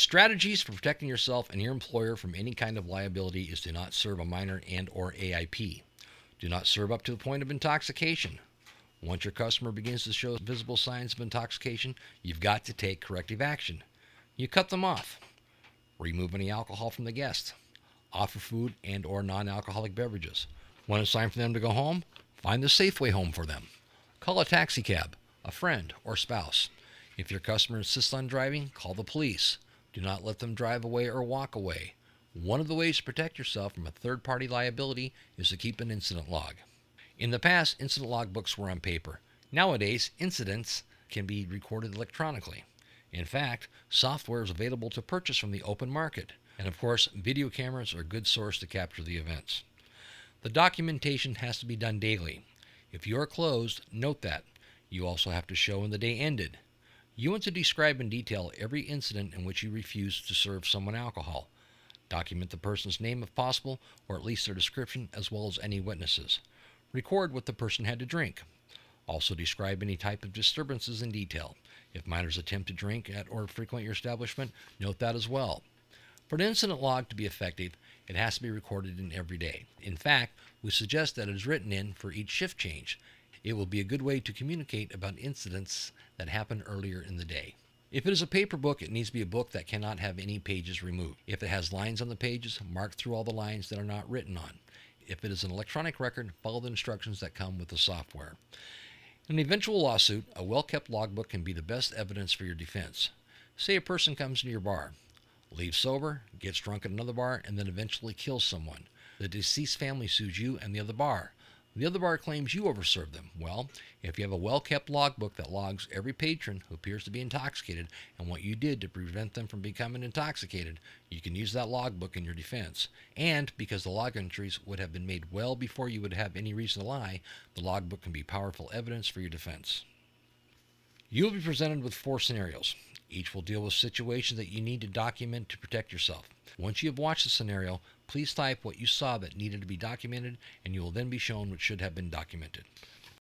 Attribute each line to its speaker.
Speaker 1: Strategies for protecting yourself and your employer from any kind of liability is to not serve a minor and or AIP. Do not serve up to the point of intoxication. Once your customer begins to show visible signs of intoxication, you've got to take corrective action. You cut them off. Remove any alcohol from the guest. Offer food and or non-alcoholic beverages. When it's time for them to go home, find the safe way home for them. Call a taxi cab, a friend, or spouse. If your customer insists on driving, call the police. Do not let them drive away or walk away. One of the ways to protect yourself from a third-party liability is to keep an incident log. In the past, incident log books were on paper. Nowadays, incidents can be recorded electronically. In fact, software is available to purchase from the open market. And of course, video cameras are a good source to capture the events. The documentation has to be done daily. If you are closed, note that. You also have to show when the day ended. You want to describe in detail every incident in which you refused to serve someone alcohol. Document the person's name if possible, or at least their description, as well as any witnesses. Record what the person had to drink. Also describe any type of disturbances in detail. If minors attempt to drink at or frequent your establishment, note that as well. For an incident log to be effective, it has to be recorded in every day. In fact, we suggest that it is written in for each shift change. It will be a good way to communicate about incidents that happened earlier in the day. If it is a paper book, it needs to be a book that cannot have any pages removed. If it has lines on the pages, mark through all the lines that are not written on. If it is an electronic record, follow the instructions that come with the software. In an eventual lawsuit, a well-kept logbook can be the best evidence for your defense. Say a person comes into your bar, leaves sober, gets drunk at another bar, and then eventually kills someone. The deceased family sues you and the other bar. The other bar claims you overserved them. Well, if you have a well-kept logbook that logs every patron who appears to be intoxicated and what you did to prevent them from becoming intoxicated, you can use that logbook in your defense. And because the log entries would have been made well before you would have any reason to lie, the logbook can be powerful evidence for your defense. You will be presented with 4 scenarios. Each will deal with situations that you need to document to protect yourself. Once you have watched the scenario, please type what you saw that needed to be documented, and you will then be shown what should have been documented.